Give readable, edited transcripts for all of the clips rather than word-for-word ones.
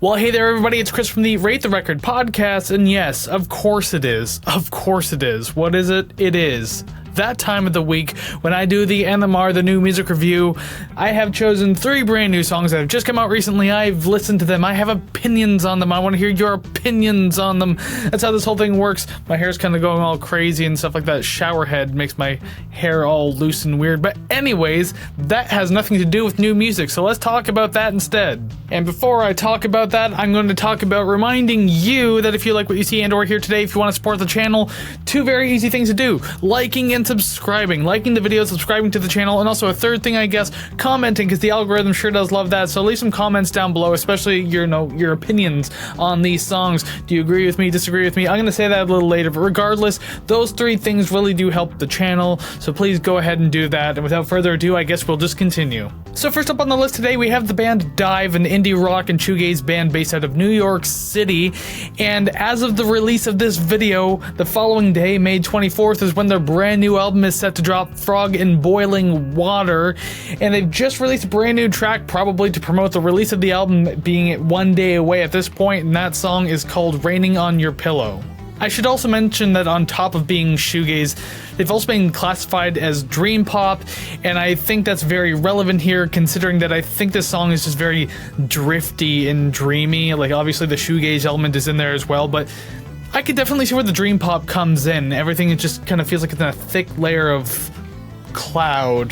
Well, hey there, everybody. It's Chris from the Rate the Record podcast, and yes, of course it is. Of course it is. What is it? It is that time of the week when I do the NMR, the new music review. I have chosen 3 brand new songs that have just come out recently. I've listened to them. I have opinions on them. I want to hear your opinions on them. That's how this whole thing works. My hair's kind of going all crazy and stuff like that. Shower head makes my hair all loose and weird. But anyways, that has nothing to do with new music, so let's talk about that instead. And before I talk about that, I'm going to talk about reminding you that if you like what you see and or hear today, if you want to support the channel, 2 very easy things to do. Liking and subscribing. Liking the video, subscribing to the channel, and also a third thing, I guess, commenting, because the algorithm sure does love that. So leave some comments down below, especially your opinions on these songs. Do you agree with me, disagree with me? I'm going to say that a little later, but regardless, those 3 things really do help the channel, so please go ahead and do that. And without further ado, I guess we'll just continue. So first up on the list today, we have the band DIIV, an indie rock and shoegaze band based out of New York City. And as of the release of this video, the following day, May 24th, is when their brand new album is set to drop, Frog in Boiling Water. And they've just released a brand new track, probably to promote the release of the album, being 1 day away at this point, and that song is called Raining on Your Pillow. I should also mention that on top of being shoegaze, they've also been classified as dream pop, and I think that's very relevant here, considering that I think this song is just very drifty and dreamy. Like, obviously the shoegaze element is in there as well, but I could definitely see where the dream pop comes in. Everything, it just kind of feels like it's in a thick layer of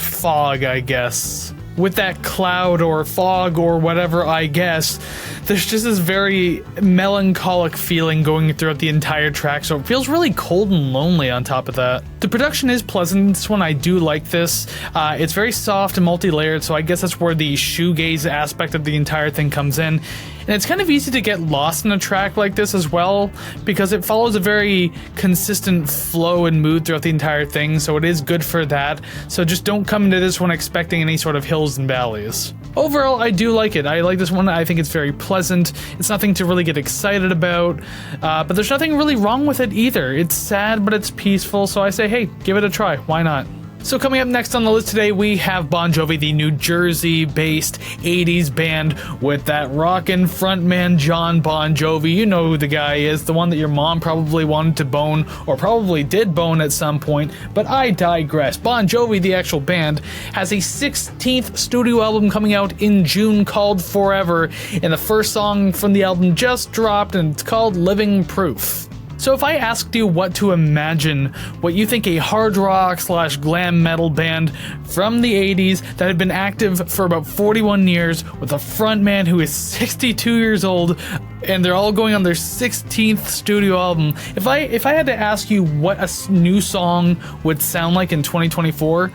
fog, I guess. With that cloud or fog or whatever, I guess, there's just this very melancholic feeling going throughout the entire track, so it feels really cold and lonely on top of that. The production is pleasant. This one, I do like this. It's very soft and multi-layered, so I guess that's where the shoegaze aspect of the entire thing comes in. And it's kind of easy to get lost in a track like this as well, because it follows a very consistent flow and mood throughout the entire thing, so it is good for that. So just don't come into this one expecting any sort of hills and valleys. Overall, I do like it. I like this one. I think it's very pleasant. It's nothing to really get excited about, but there's nothing really wrong with it either. It's sad, but it's peaceful, so I say, hey, give it a try. Why not? So coming up next on the list today, we have Bon Jovi, the New Jersey-based 80s band with that rockin' frontman John Bon Jovi. You know who the guy is, the one that your mom probably wanted to bone, or probably did bone at some point, but I digress. Bon Jovi, the actual band, has a 16th studio album coming out in June called Forever, and the first song from the album just dropped, and it's called Living Proof. So if I asked you what to imagine, what you think a hard rock / glam metal band from the 80s that had been active for about 41 years with a frontman who is 62 years old, and they're all going on their 16th studio album, if I had to ask you what a new song would sound like in 2024,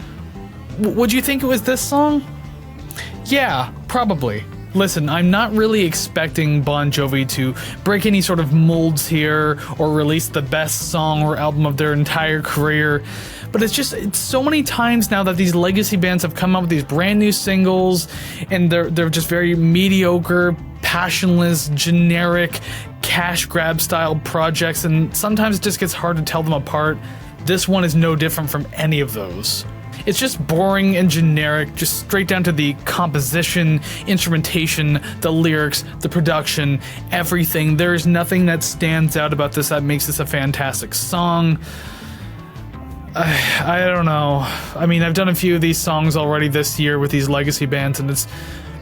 would you think it was this song? Yeah, probably. Listen, I'm not really expecting Bon Jovi to break any sort of molds here or release the best song or album of their entire career, but it's so many times now that these legacy bands have come up with these brand new singles, and they're just very mediocre, passionless, generic, cash grab style projects, and sometimes it just gets hard to tell them apart. This one is no different from any of those. It's just boring and generic, just straight down to the composition, instrumentation, the lyrics, the production, everything. There is nothing that stands out about this that makes this a fantastic song. I don't know. I mean, I've done a few of these songs already this year with these legacy bands, and it's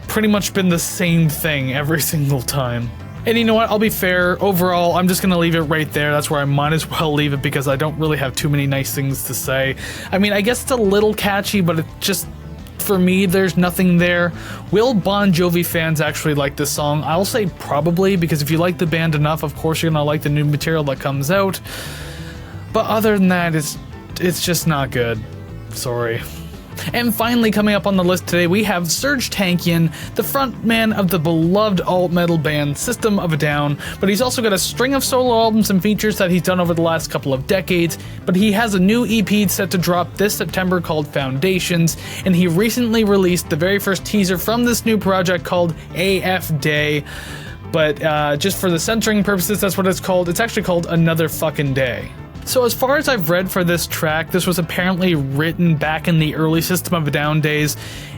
pretty much been the same thing every single time. And you know what, I'll be fair, overall, I'm just gonna leave it right there. That's where I might as well leave it, because I don't really have too many nice things to say. I mean, I guess it's a little catchy, but it just, for me, there's nothing there. Will Bon Jovi fans actually like this song? I'll say probably, because if you like the band enough, of course you're gonna like the new material that comes out. But other than that, it's just not good. Sorry. And finally, coming up on the list today, we have Serj Tankian, the frontman of the beloved alt-metal band System of a Down, but he's also got a string of solo albums and features that he's done over the last couple of decades, but he has a new EP set to drop this September called Foundations, and he recently released the very first teaser from this new project called AF Day, but just for the censoring purposes, that's what it's called. It's actually called Another Fucking Day. So as far as I've read for this track, this was apparently written back in the early System of a Down days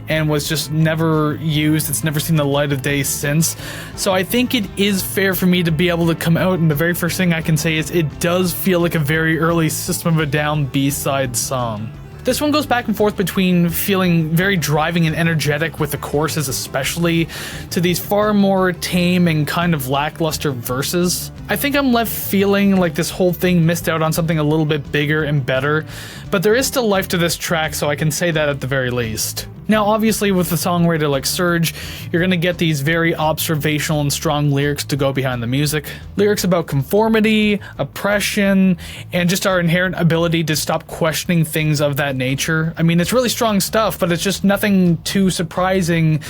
and was just never used. It's never seen the light of day since. So I think it is fair for me to be able to come out, and the very first thing I can say is it does feel like a very early System of a Down B-side song. This one goes back and forth between feeling very driving and energetic with the choruses especially, to these far more tame and kind of lackluster verses. I think I'm left feeling like this whole thing missed out on something a little bit bigger and better, but there is still life to this track, so I can say that at the very least. Now, obviously, with a songwriter like Serj, you're going to get these very observational and strong lyrics to go behind the music. Lyrics about conformity, oppression, and just our inherent ability to stop questioning things of that nature. I mean, it's really strong stuff, but it's just nothing too surprising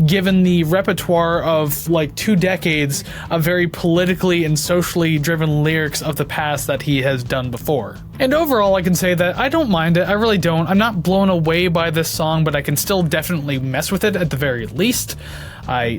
given the repertoire of like 2 decades of very politically and socially driven lyrics of the past that he has done before. And overall, I can say that I don't mind it. I really don't. I'm not blown away by this song, but I can still definitely mess with it at the very least.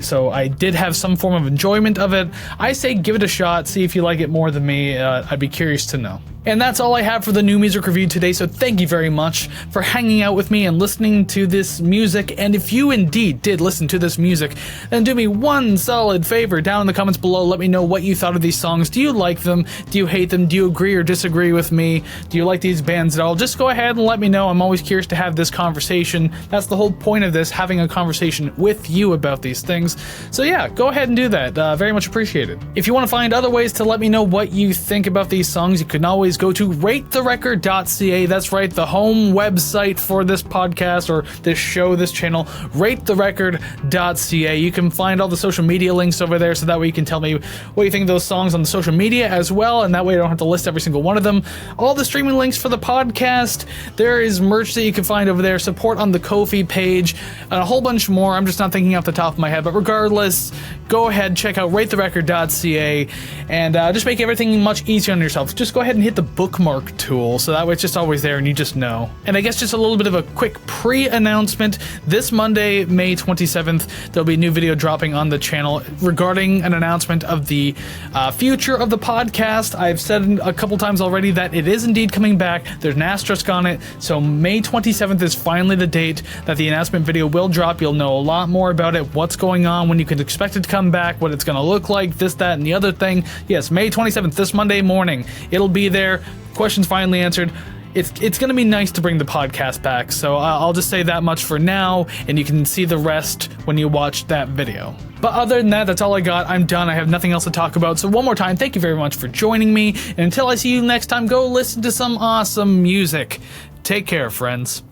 So I did have some form of enjoyment of it. I say give it a shot, see if you like it more than me. I'd be curious to know. And that's all I have for the new music review today, so thank you very much for hanging out with me and listening to this music. And if you indeed did listen to this music, then do me one solid favor down in the comments below. Let me know what you thought of these songs. Do you like them? Do you hate them? Do you agree or disagree with me? Do you like these bands at all? Just go ahead and let me know. I'm always curious to have this conversation. That's the whole point of this, having a conversation with you about these things. So yeah, go ahead and do that. Very much appreciated. If you want to find other ways to let me know what you think about these songs, you can always go to ratetherecord.ca. That's right, the home website for this podcast or this show, this channel, ratetherecord.ca. You can find all the social media links over there, so that way you can tell me what you think of those songs on the social media as well, and that way I don't have to list every single one of them. All the streaming links for the podcast, there is merch that you can find over there, support on the Ko-fi page, and a whole bunch more. I'm just not thinking off the top of my head, but regardless, go ahead, check out ratetherecord.ca, and just make everything much easier on yourself. Just go ahead and hit the bookmark tool, so that way it's just always there and you just know. And I guess just a little bit of a quick pre-announcement. This Monday, May 27th, there'll be a new video dropping on the channel regarding an announcement of the future of the podcast. I've said a couple times already that it is indeed coming back. There's an asterisk on it, so May 27th is finally the date that the announcement video will drop. You'll know a lot more about it, what's going on, when you can expect it to come back, what it's going to look like, this, that, and the other thing. Yes, May 27th, this Monday morning. It'll be there. Questions finally answered. It's going to be nice to bring the podcast back, so I'll just say that much for now, and you can see the rest when you watch that video. But other than that, that's all I got. I'm done. I have nothing else to talk about. So one more time, thank you very much for joining me, and until I see you next time, go listen to some awesome music. Take care, friends.